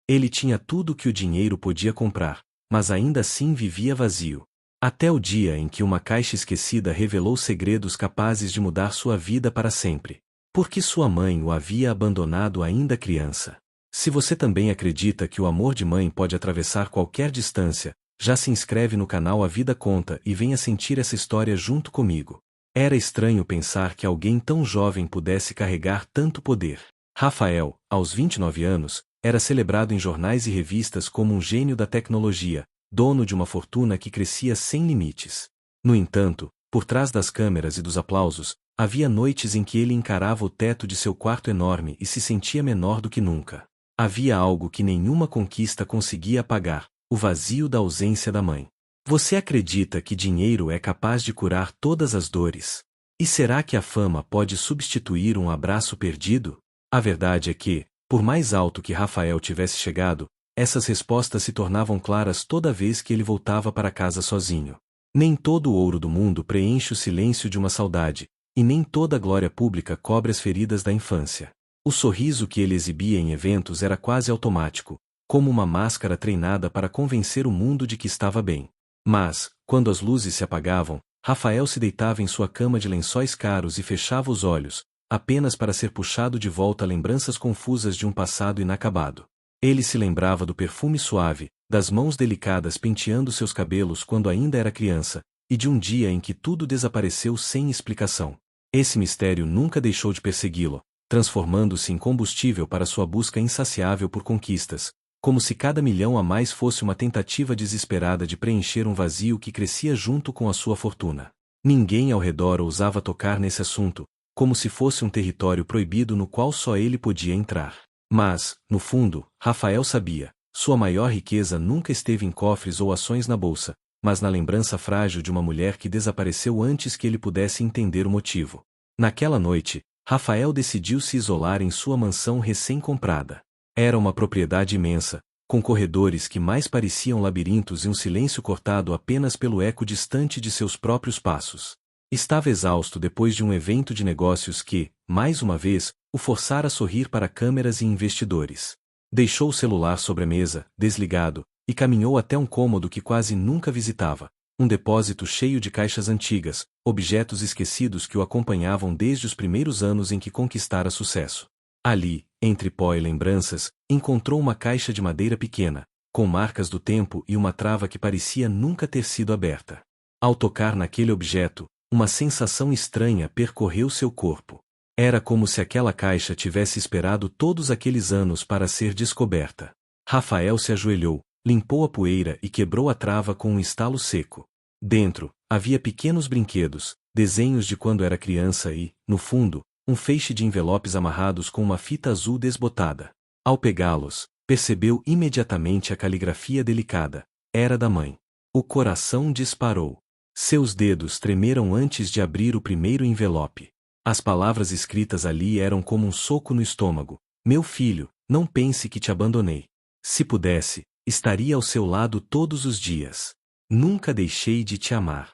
Ele tinha tudo o que o dinheiro podia comprar, mas ainda assim vivia vazio. Até o dia em que uma caixa esquecida revelou segredos capazes de mudar sua vida para sempre. Porque sua mãe o havia abandonado ainda criança. Se você também acredita que o amor de mãe pode atravessar qualquer distância, já se inscreve no canal A Vida Conta e venha sentir essa história junto comigo. Era estranho pensar que alguém tão jovem pudesse carregar tanto poder. Rafael, aos 29 anos, era celebrado em jornais e revistas como um gênio da tecnologia, dono de uma fortuna que crescia sem limites. No entanto, por trás das câmeras e dos aplausos, havia noites em que ele encarava o teto de seu quarto enorme e se sentia menor do que nunca. Havia algo que nenhuma conquista conseguia apagar: o vazio da ausência da mãe. Você acredita que dinheiro é capaz de curar todas as dores? E será que a fama pode substituir um abraço perdido? A verdade é que, por mais alto que Rafael tivesse chegado, essas respostas se tornavam claras toda vez que ele voltava para casa sozinho. Nem todo o ouro do mundo preenche o silêncio de uma saudade, e nem toda a glória pública cobre as feridas da infância. O sorriso que ele exibia em eventos era quase automático, como uma máscara treinada para convencer o mundo de que estava bem. Mas, quando as luzes se apagavam, Rafael se deitava em sua cama de lençóis caros e fechava os olhos, apenas para ser puxado de volta a lembranças confusas de um passado inacabado. Ele se lembrava do perfume suave, das mãos delicadas penteando seus cabelos quando ainda era criança, e de um dia em que tudo desapareceu sem explicação. Esse mistério nunca deixou de persegui-lo, transformando-se em combustível para sua busca insaciável por conquistas, como se cada milhão a mais fosse uma tentativa desesperada de preencher um vazio que crescia junto com a sua fortuna. Ninguém ao redor ousava tocar nesse assunto, como se fosse um território proibido no qual só ele podia entrar. Mas, no fundo, Rafael sabia, sua maior riqueza nunca esteve em cofres ou ações na bolsa, mas na lembrança frágil de uma mulher que desapareceu antes que ele pudesse entender o motivo. Naquela noite, Rafael decidiu se isolar em sua mansão recém-comprada. Era uma propriedade imensa, com corredores que mais pareciam labirintos e um silêncio cortado apenas pelo eco distante de seus próprios passos. Estava exausto depois de um evento de negócios que, mais uma vez, o forçara a sorrir para câmeras e investidores. Deixou o celular sobre a mesa, desligado, e caminhou até um cômodo que quase nunca visitava, um depósito cheio de caixas antigas, objetos esquecidos que o acompanhavam desde os primeiros anos em que conquistara sucesso. Ali, entre pó e lembranças, encontrou uma caixa de madeira pequena, com marcas do tempo e uma trava que parecia nunca ter sido aberta. Ao tocar naquele objeto, uma sensação estranha percorreu seu corpo. Era como se aquela caixa tivesse esperado todos aqueles anos para ser descoberta. Rafael se ajoelhou, limpou a poeira e quebrou a trava com um estalo seco. Dentro, havia pequenos brinquedos, desenhos de quando era criança e, no fundo, um feixe de envelopes amarrados com uma fita azul desbotada. Ao pegá-los, percebeu imediatamente a caligrafia delicada. Era da mãe. O coração disparou. Seus dedos tremeram antes de abrir o primeiro envelope. As palavras escritas ali eram como um soco no estômago. Meu filho, não pense que te abandonei. Se pudesse, estaria ao seu lado todos os dias. Nunca deixei de te amar.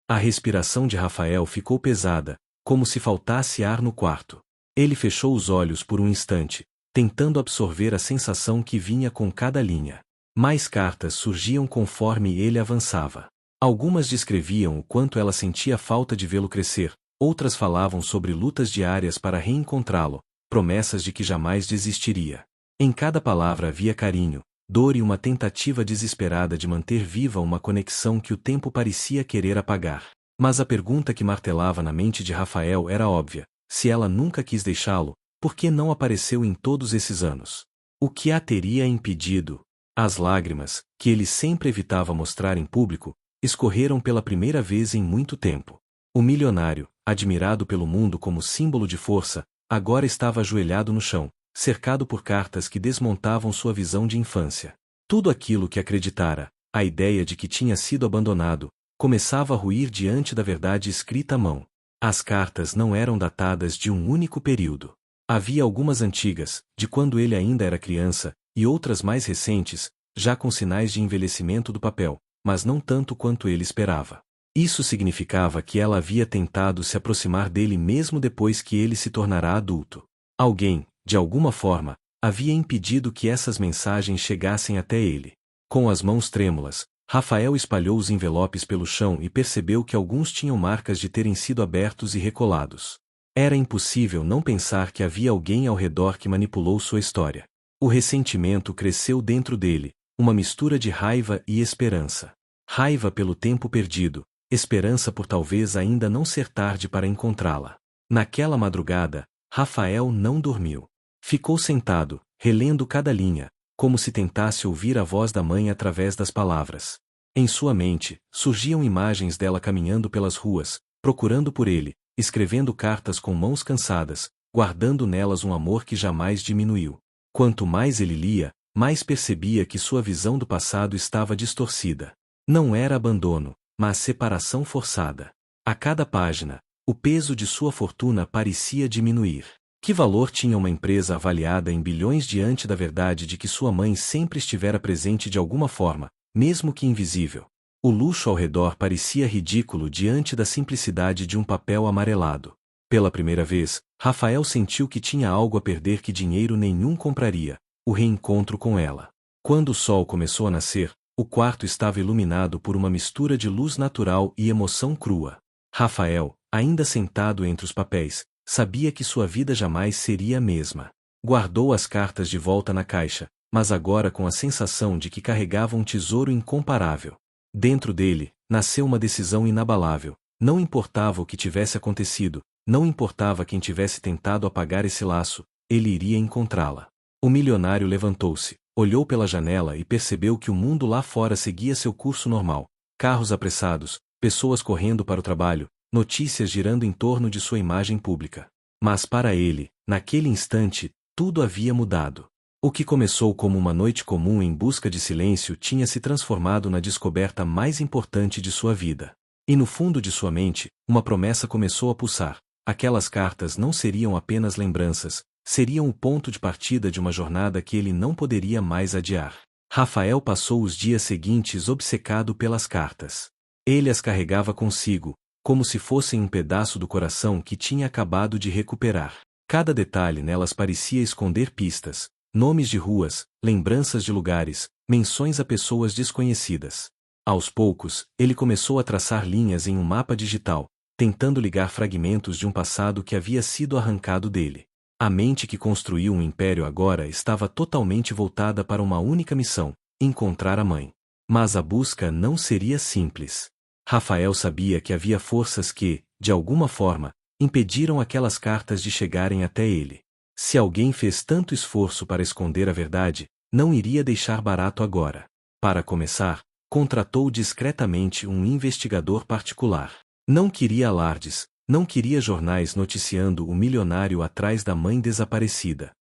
A respiração de Rafael ficou pesada, como se faltasse ar no quarto. Ele fechou os olhos por um instante, tentando absorver a sensação que vinha com cada linha. Mais cartas surgiam conforme ele avançava. Algumas descreviam o quanto ela sentia falta de vê-lo crescer, outras falavam sobre lutas diárias para reencontrá-lo, promessas de que jamais desistiria. Em cada palavra havia carinho, dor e uma tentativa desesperada de manter viva uma conexão que o tempo parecia querer apagar. Mas a pergunta que martelava na mente de Rafael era óbvia: se ela nunca quis deixá-lo, por que não apareceu em todos esses anos? O que a teria impedido? As lágrimas, que ele sempre evitava mostrar em público, escorreram pela primeira vez em muito tempo. O milionário, admirado pelo mundo como símbolo de força, agora estava ajoelhado no chão, cercado por cartas que desmontavam sua visão de infância. Tudo aquilo que acreditara, a ideia de que tinha sido abandonado, começava a ruir diante da verdade escrita à mão. As cartas não eram datadas de um único período. Havia algumas antigas, de quando ele ainda era criança, e outras mais recentes, já com sinais de envelhecimento do papel, mas não tanto quanto ele esperava. Isso significava que ela havia tentado se aproximar dele mesmo depois que ele se tornara adulto. Alguém, de alguma forma, havia impedido que essas mensagens chegassem até ele. Com as mãos trêmulas, Rafael espalhou os envelopes pelo chão e percebeu que alguns tinham marcas de terem sido abertos e recolados. Era impossível não pensar que havia alguém ao redor que manipulou sua história. O ressentimento cresceu dentro dele, uma mistura de raiva e esperança. Raiva pelo tempo perdido, esperança por talvez ainda não ser tarde para encontrá-la. Naquela madrugada, Rafael não dormiu. Ficou sentado, relendo cada linha, como se tentasse ouvir a voz da mãe através das palavras. Em sua mente, surgiam imagens dela caminhando pelas ruas, procurando por ele, escrevendo cartas com mãos cansadas, guardando nelas um amor que jamais diminuiu. Quanto mais ele lia, mais percebia que sua visão do passado estava distorcida. Não era abandono, mas separação forçada. A cada página, o peso de sua fortuna parecia diminuir. Que valor tinha uma empresa avaliada em bilhões diante da verdade de que sua mãe sempre estivera presente de alguma forma, mesmo que invisível? O luxo ao redor parecia ridículo diante da simplicidade de um papel amarelado. Pela primeira vez, Rafael sentiu que tinha algo a perder que dinheiro nenhum compraria: o reencontro com ela. Quando o sol começou a nascer, o quarto estava iluminado por uma mistura de luz natural e emoção crua. Rafael, ainda sentado entre os papéis, sabia que sua vida jamais seria a mesma. Guardou as cartas de volta na caixa, mas agora com a sensação de que carregava um tesouro incomparável. Dentro dele, nasceu uma decisão inabalável: não importava o que tivesse acontecido, não importava quem tivesse tentado apagar esse laço, ele iria encontrá-la. O milionário levantou-se, olhou pela janela e percebeu que o mundo lá fora seguia seu curso normal. Carros apressados, pessoas correndo para o trabalho, notícias girando em torno de sua imagem pública. Mas para ele, naquele instante, tudo havia mudado. O que começou como uma noite comum em busca de silêncio tinha se transformado na descoberta mais importante de sua vida. E no fundo de sua mente, uma promessa começou a pulsar: aquelas cartas não seriam apenas lembranças, seriam o ponto de partida de uma jornada que ele não poderia mais adiar. Rafael passou os dias seguintes obcecado pelas cartas. Ele as carregava consigo, como se fossem um pedaço do coração que tinha acabado de recuperar. Cada detalhe nelas parecia esconder pistas, nomes de ruas, lembranças de lugares, menções a pessoas desconhecidas. Aos poucos, ele começou a traçar linhas em um mapa digital, tentando ligar fragmentos de um passado que havia sido arrancado dele. A mente que construiu um império agora estava totalmente voltada para uma única missão: encontrar a mãe. Mas a busca não seria simples. Rafael sabia que havia forças que, de alguma forma, impediram aquelas cartas de chegarem até ele. Se alguém fez tanto esforço para esconder a verdade, não iria deixar barato agora. Para começar, contratou discretamente um investigador particular. Não queria alardes, não queria jornais noticiando o milionário atrás da mãe desaparecida.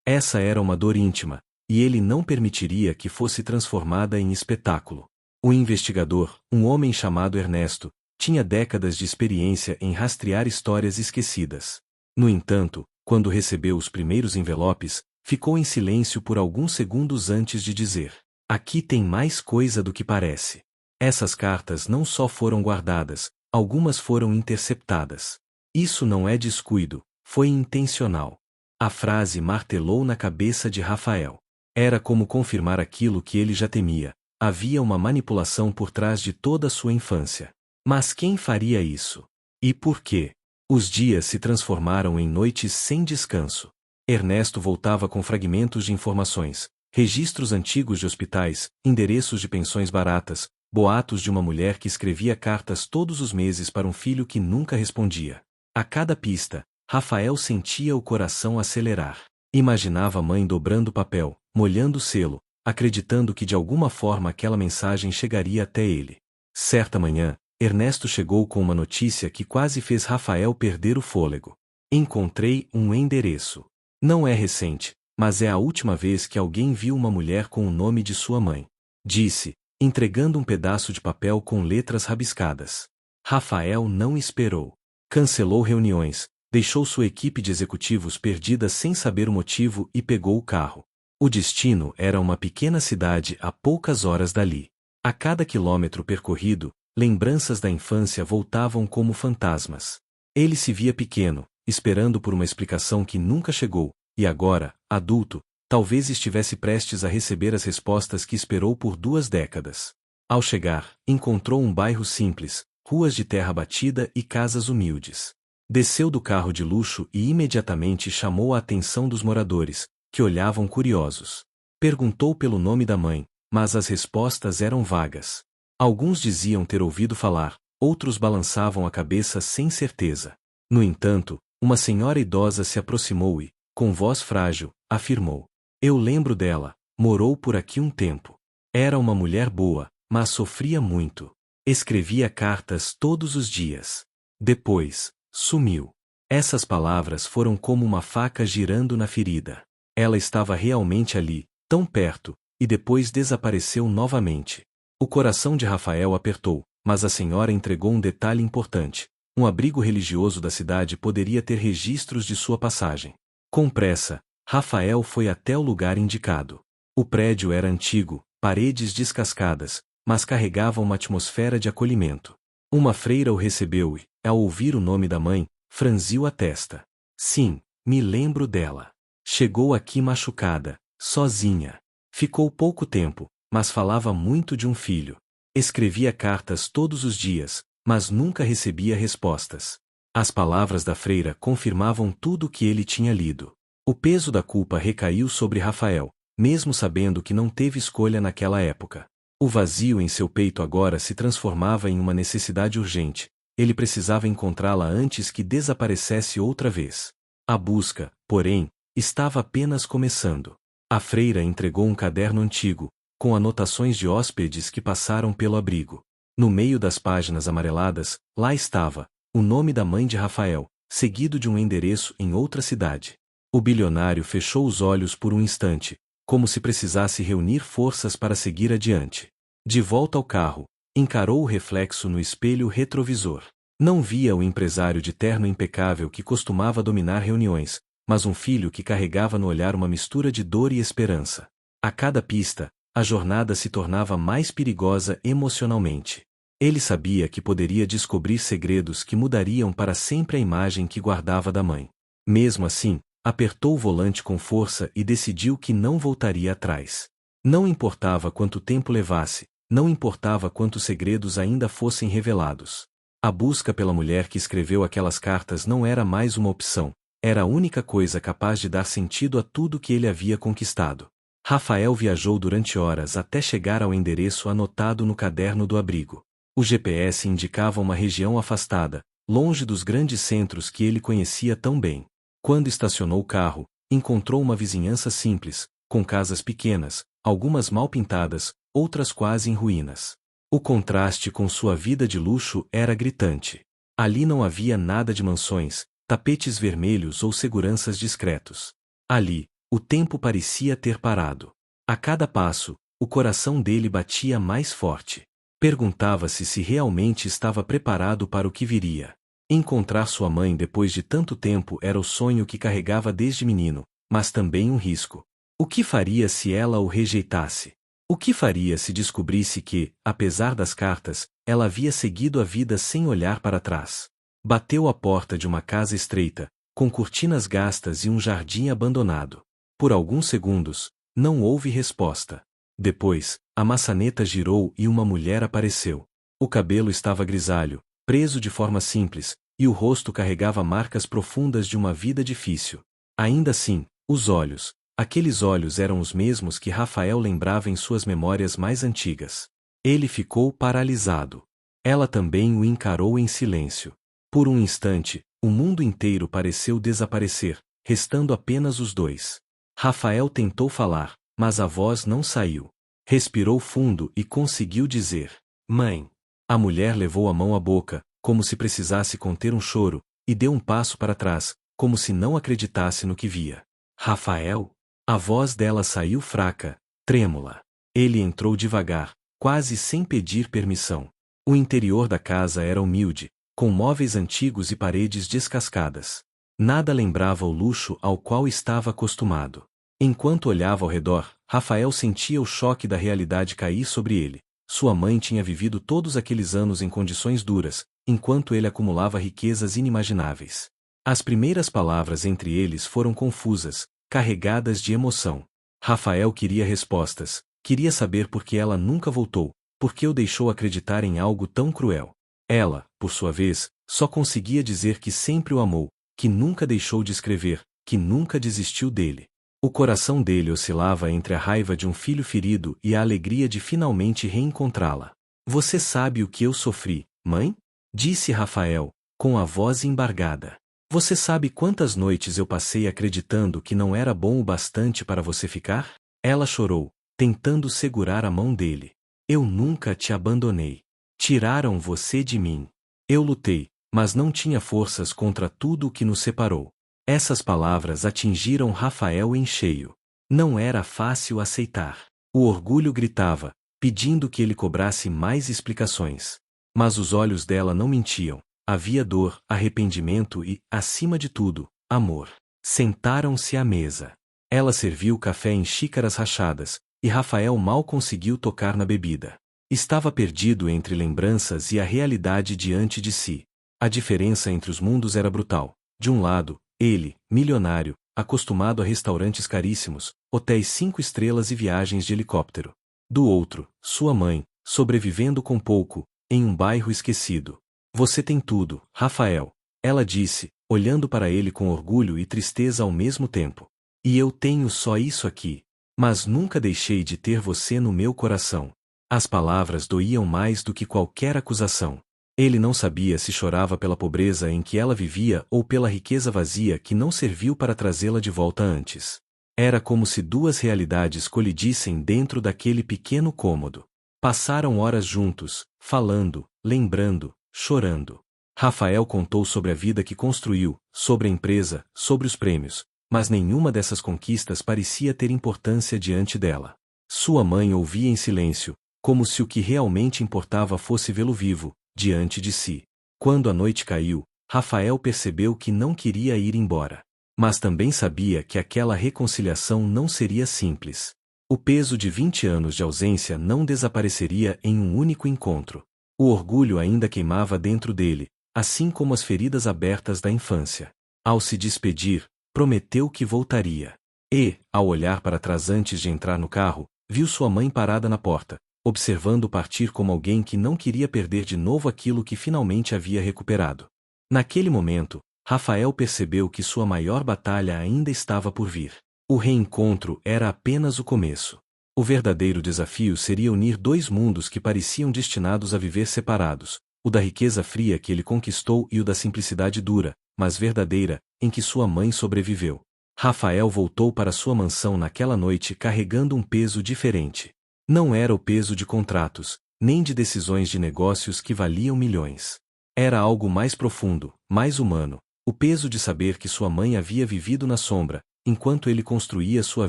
Essa era uma dor íntima, e ele não permitiria que fosse transformada em espetáculo. O investigador, um homem chamado Ernesto, tinha décadas de experiência em rastrear histórias esquecidas. No entanto, quando recebeu os primeiros envelopes, ficou em silêncio por alguns segundos antes de dizer: aqui tem mais coisa do que parece. Essas cartas não só foram guardadas, algumas foram interceptadas. Isso não é descuido, foi intencional. A frase martelou na cabeça de Rafael. Era como confirmar aquilo que ele já temia: havia uma manipulação por trás de toda a sua infância. Mas quem faria isso? E por quê? Os dias se transformaram em noites sem descanso. Ernesto voltava com fragmentos de informações, registros antigos de hospitais, endereços de pensões baratas, boatos de uma mulher que escrevia cartas todos os meses para um filho que nunca respondia. A cada pista, Rafael sentia o coração acelerar. Imaginava a mãe dobrando o papel, molhando o selo, acreditando que de alguma forma aquela mensagem chegaria até ele. Certa manhã, Ernesto chegou com uma notícia que quase fez Rafael perder o fôlego. Encontrei um endereço. Não é recente, mas é a última vez que alguém viu uma mulher com o nome de sua mãe, disse, entregando um pedaço de papel com letras rabiscadas. Rafael não esperou. Cancelou reuniões, deixou sua equipe de executivos perdida sem saber o motivo e pegou o carro. O destino era uma pequena cidade a poucas horas dali. A cada quilômetro percorrido, lembranças da infância voltavam como fantasmas. Ele se via pequeno, esperando por uma explicação que nunca chegou, e agora, adulto, Talvez estivesse prestes a receber as respostas que esperou por 2 décadas. Ao chegar, encontrou um bairro simples, ruas de terra batida e casas humildes. Desceu do carro de luxo e imediatamente chamou a atenção dos moradores, que olhavam curiosos. Perguntou pelo nome da mãe, mas as respostas eram vagas. Alguns diziam ter ouvido falar, outros balançavam a cabeça sem certeza. No entanto, uma senhora idosa se aproximou e, com voz frágil, afirmou: "Eu lembro dela, morou por aqui um tempo. Era uma mulher boa, mas sofria muito. Escrevia cartas todos os dias. Depois, sumiu." Essas palavras foram como uma faca girando na ferida. Ela estava realmente ali, tão perto, e depois desapareceu novamente. O coração de Rafael apertou, mas a senhora entregou um detalhe importante. Um abrigo religioso da cidade poderia ter registros de sua passagem. Com pressa, Rafael foi até o lugar indicado. O prédio era antigo, paredes descascadas, mas carregava uma atmosfera de acolhimento. Uma freira o recebeu e, ao ouvir o nome da mãe, franziu a testa. "Sim, me lembro dela. Chegou aqui machucada, sozinha. Ficou pouco tempo, mas falava muito de um filho. Escrevia cartas todos os dias, mas nunca recebia respostas." As palavras da freira confirmavam tudo o que ele tinha lido. O peso da culpa recaiu sobre Rafael, mesmo sabendo que não teve escolha naquela época. O vazio em seu peito agora se transformava em uma necessidade urgente. Ele precisava encontrá-la antes que desaparecesse outra vez. A busca, porém, estava apenas começando. A freira entregou um caderno antigo, com anotações de hóspedes que passaram pelo abrigo. No meio das páginas amareladas, lá estava o nome da mãe de Rafael, seguido de um endereço em outra cidade. O bilionário fechou os olhos por um instante, como se precisasse reunir forças para seguir adiante. De volta ao carro, encarou o reflexo no espelho retrovisor. Não via o empresário de terno impecável que costumava dominar reuniões, mas um filho que carregava no olhar uma mistura de dor e esperança. A cada pista, a jornada se tornava mais perigosa emocionalmente. Ele sabia que poderia descobrir segredos que mudariam para sempre a imagem que guardava da mãe. Mesmo assim, apertou o volante com força e decidiu que não voltaria atrás. Não importava quanto tempo levasse, não importava quantos segredos ainda fossem revelados. A busca pela mulher que escreveu aquelas cartas não era mais uma opção, era a única coisa capaz de dar sentido a tudo que ele havia conquistado. Rafael viajou durante horas até chegar ao endereço anotado no caderno do abrigo. O GPS indicava uma região afastada, longe dos grandes centros que ele conhecia tão bem. Quando estacionou o carro, encontrou uma vizinhança simples, com casas pequenas, algumas mal pintadas, outras quase em ruínas. O contraste com sua vida de luxo era gritante. Ali não havia nada de mansões, tapetes vermelhos ou seguranças discretos. Ali, o tempo parecia ter parado. A cada passo, o coração dele batia mais forte. Perguntava-se se realmente estava preparado para o que viria. Encontrar sua mãe depois de tanto tempo era o sonho que carregava desde menino, mas também um risco. O que faria se ela o rejeitasse? O que faria se descobrisse que, apesar das cartas, ela havia seguido a vida sem olhar para trás? Bateu à porta de uma casa estreita, com cortinas gastas e um jardim abandonado. Por alguns segundos, não houve resposta. Depois, a maçaneta girou e uma mulher apareceu. O cabelo estava grisalho, preso de forma simples, e o rosto carregava marcas profundas de uma vida difícil. Ainda assim, os olhos, aqueles olhos eram os mesmos que Rafael lembrava em suas memórias mais antigas. Ele ficou paralisado. Ela também o encarou em silêncio. Por um instante, o mundo inteiro pareceu desaparecer, restando apenas os dois. Rafael tentou falar, mas a voz não saiu. Respirou fundo e conseguiu dizer: "Mãe." A mulher levou a mão à boca, como se precisasse conter um choro, e deu um passo para trás, como se não acreditasse no que via. "Rafael?" A voz dela saiu fraca, trêmula. Ele entrou devagar, quase sem pedir permissão. O interior da casa era humilde, com móveis antigos e paredes descascadas. Nada lembrava o luxo ao qual estava acostumado. Enquanto olhava ao redor, Rafael sentia o choque da realidade cair sobre ele. Sua mãe tinha vivido todos aqueles anos em condições duras, enquanto ele acumulava riquezas inimagináveis. As primeiras palavras entre eles foram confusas, carregadas de emoção. Rafael queria respostas, queria saber por que ela nunca voltou, por que o deixou acreditar em algo tão cruel. Ela, por sua vez, só conseguia dizer que sempre o amou, que nunca deixou de escrever, que nunca desistiu dele. O coração dele oscilava entre a raiva de um filho ferido e a alegria de finalmente reencontrá-la. Você sabe o que eu sofri, mãe? Disse Rafael, com a voz embargada. Você sabe quantas noites eu passei acreditando que não era bom o bastante para você ficar? Ela chorou, tentando segurar a mão dele. Eu nunca te abandonei. Tiraram você de mim. Eu lutei, mas não tinha forças contra tudo o que nos separou. Essas palavras atingiram Rafael em cheio. Não era fácil aceitar. O orgulho gritava, pedindo que ele cobrasse mais explicações. Mas os olhos dela não mentiam. Havia dor, arrependimento e, acima de tudo, amor. Sentaram-se à mesa. Ela serviu café em xícaras rachadas, e Rafael mal conseguiu tocar na bebida. Estava perdido entre lembranças e a realidade diante de si. A diferença entre os mundos era brutal. De um lado, ele, milionário, acostumado a restaurantes caríssimos, hotéis 5 estrelas e viagens de helicóptero. Do outro, sua mãe, sobrevivendo com pouco, em um bairro esquecido. Você tem tudo, Rafael, ela disse, olhando para ele com orgulho e tristeza ao mesmo tempo. E eu tenho só isso aqui. Mas nunca deixei de ter você no meu coração. As palavras doíam mais do que qualquer acusação. Ele não sabia se chorava pela pobreza em que ela vivia ou pela riqueza vazia que não serviu para trazê-la de volta antes. Era como se duas realidades colidissem dentro daquele pequeno cômodo. Passaram horas juntos, falando, lembrando, chorando. Rafael contou sobre a vida que construiu, sobre a empresa, sobre os prêmios, mas nenhuma dessas conquistas parecia ter importância diante dela. Sua mãe ouvia em silêncio, como se o que realmente importava fosse vê-lo vivo, diante de si. Quando a noite caiu, Rafael percebeu que não queria ir embora. Mas também sabia que aquela reconciliação não seria simples. O peso de 20 anos de ausência não desapareceria em um único encontro. O orgulho ainda queimava dentro dele, assim como as feridas abertas da infância. Ao se despedir, prometeu que voltaria. E, ao olhar para trás antes de entrar no carro, viu sua mãe parada na porta, observando partir como alguém que não queria perder de novo aquilo que finalmente havia recuperado. Naquele momento, Rafael percebeu que sua maior batalha ainda estava por vir. O reencontro era apenas o começo. O verdadeiro desafio seria unir dois mundos que pareciam destinados a viver separados, o da riqueza fria que ele conquistou e o da simplicidade dura, mas verdadeira, em que sua mãe sobreviveu. Rafael voltou para sua mansão naquela noite carregando um peso diferente. Não era o peso de contratos, nem de decisões de negócios que valiam milhões. Era algo mais profundo, mais humano, o peso de saber que sua mãe havia vivido na sombra, enquanto ele construía sua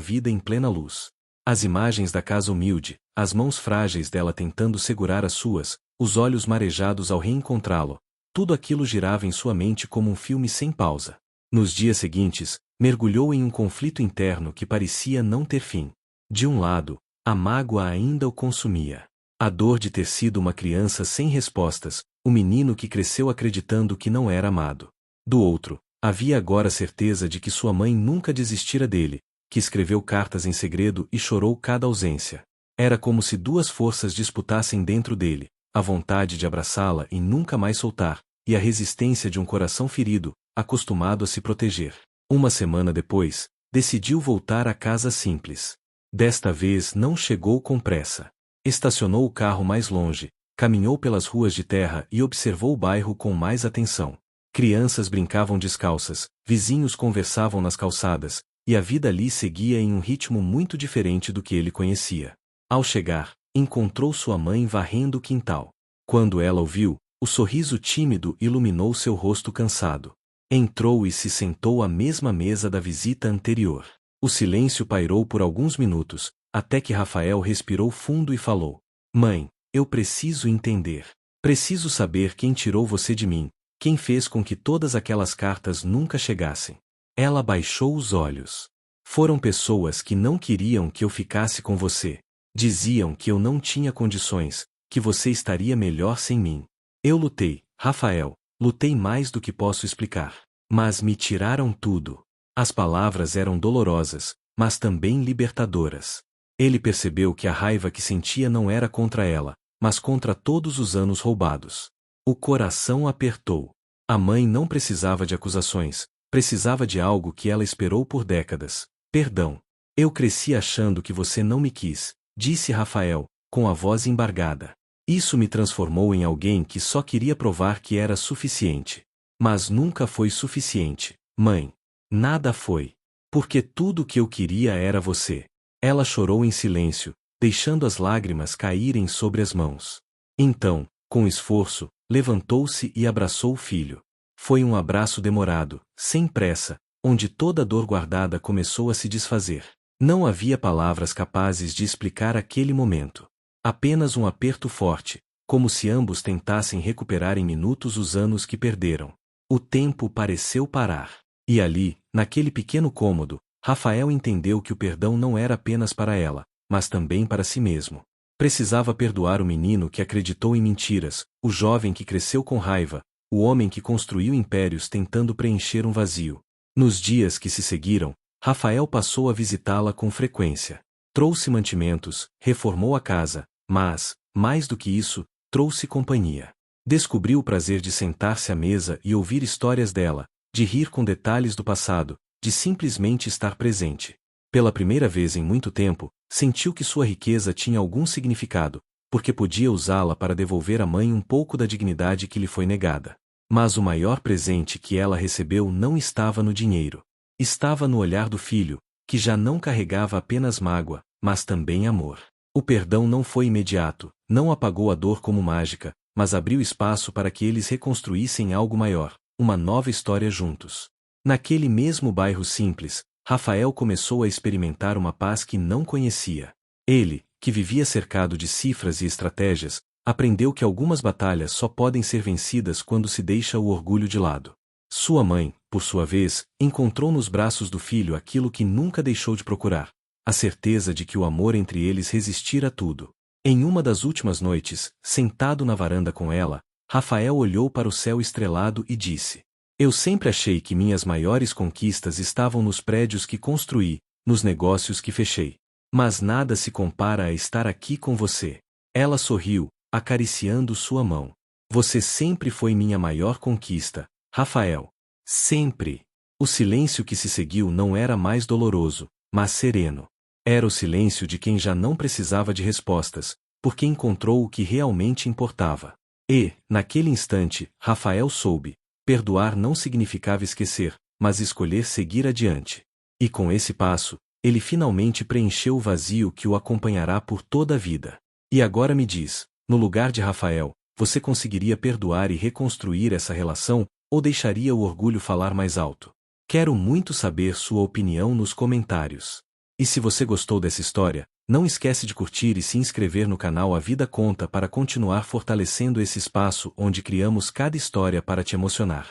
vida em plena luz. As imagens da casa humilde, as mãos frágeis dela tentando segurar as suas, os olhos marejados ao reencontrá-lo, tudo aquilo girava em sua mente como um filme sem pausa. Nos dias seguintes, mergulhou em um conflito interno que parecia não ter fim. De um lado, a mágoa ainda o consumia. A dor de ter sido uma criança sem respostas, o menino que cresceu acreditando que não era amado. Do outro, havia agora certeza de que sua mãe nunca desistira dele, que escreveu cartas em segredo e chorou cada ausência. Era como se duas forças disputassem dentro dele, a vontade de abraçá-la e nunca mais soltar, e a resistência de um coração ferido, acostumado a se proteger. Uma semana depois, decidiu voltar à casa simples. Desta vez não chegou com pressa. Estacionou o carro mais longe, caminhou pelas ruas de terra e observou o bairro com mais atenção. Crianças brincavam descalças, vizinhos conversavam nas calçadas, e a vida ali seguia em um ritmo muito diferente do que ele conhecia. Ao chegar, encontrou sua mãe varrendo o quintal. Quando ela o viu, o sorriso tímido iluminou seu rosto cansado. Entrou e se sentou à mesma mesa da visita anterior. O silêncio pairou por alguns minutos, até que Rafael respirou fundo e falou: Mãe, eu preciso entender. Preciso saber quem tirou você de mim, quem fez com que todas aquelas cartas nunca chegassem. Ela baixou os olhos. Foram pessoas que não queriam que eu ficasse com você. Diziam que eu não tinha condições, que você estaria melhor sem mim. Eu lutei, Rafael, lutei mais do que posso explicar. Mas me tiraram tudo. As palavras eram dolorosas, mas também libertadoras. Ele percebeu que a raiva que sentia não era contra ela, mas contra todos os anos roubados. O coração apertou. A mãe não precisava de acusações, precisava de algo que ela esperou por décadas: perdão. Eu cresci achando que você não me quis, disse Rafael, com a voz embargada. Isso me transformou em alguém que só queria provar que era suficiente. Mas nunca foi suficiente, mãe. Nada foi. Porque tudo o que eu queria era você. Ela chorou em silêncio, deixando as lágrimas caírem sobre as mãos. Então, com esforço, levantou-se e abraçou o filho. Foi um abraço demorado, sem pressa, onde toda a dor guardada começou a se desfazer. Não havia palavras capazes de explicar aquele momento. Apenas um aperto forte, como se ambos tentassem recuperar em minutos os anos que perderam. O tempo pareceu parar. E ali, naquele pequeno cômodo, Rafael entendeu que o perdão não era apenas para ela, mas também para si mesmo. Precisava perdoar o menino que acreditou em mentiras, o jovem que cresceu com raiva, o homem que construiu impérios tentando preencher um vazio. Nos dias que se seguiram, Rafael passou a visitá-la com frequência. Trouxe mantimentos, reformou a casa, mas, mais do que isso, trouxe companhia. Descobriu o prazer de sentar-se à mesa e ouvir histórias dela, de rir com detalhes do passado, de simplesmente estar presente. Pela primeira vez em muito tempo, sentiu que sua riqueza tinha algum significado, porque podia usá-la para devolver à mãe um pouco da dignidade que lhe foi negada. Mas o maior presente que ela recebeu não estava no dinheiro. Estava no olhar do filho, que já não carregava apenas mágoa, mas também amor. O perdão não foi imediato, não apagou a dor como mágica, mas abriu espaço para que eles reconstruíssem algo maior, uma nova história juntos. Naquele mesmo bairro simples, Rafael começou a experimentar uma paz que não conhecia. Ele, que vivia cercado de cifras e estratégias, aprendeu que algumas batalhas só podem ser vencidas quando se deixa o orgulho de lado. Sua mãe, por sua vez, encontrou nos braços do filho aquilo que nunca deixou de procurar: a certeza de que o amor entre eles resistira a tudo. Em uma das últimas noites, sentado na varanda com ela, Rafael olhou para o céu estrelado e disse: Eu sempre achei que minhas maiores conquistas estavam nos prédios que construí, nos negócios que fechei. Mas nada se compara a estar aqui com você. Ela sorriu, acariciando sua mão. Você sempre foi minha maior conquista, Rafael. Sempre. O silêncio que se seguiu não era mais doloroso, mas sereno. Era o silêncio de quem já não precisava de respostas, porque encontrou o que realmente importava. E, naquele instante, Rafael soube: perdoar não significava esquecer, mas escolher seguir adiante. E com esse passo, ele finalmente preencheu o vazio que o acompanhará por toda a vida. E agora me diz, no lugar de Rafael, você conseguiria perdoar e reconstruir essa relação, ou deixaria o orgulho falar mais alto? Quero muito saber sua opinião nos comentários. E se você gostou dessa história, não esquece de curtir e se inscrever no canal A Vida Conta para continuar fortalecendo esse espaço onde criamos cada história para te emocionar.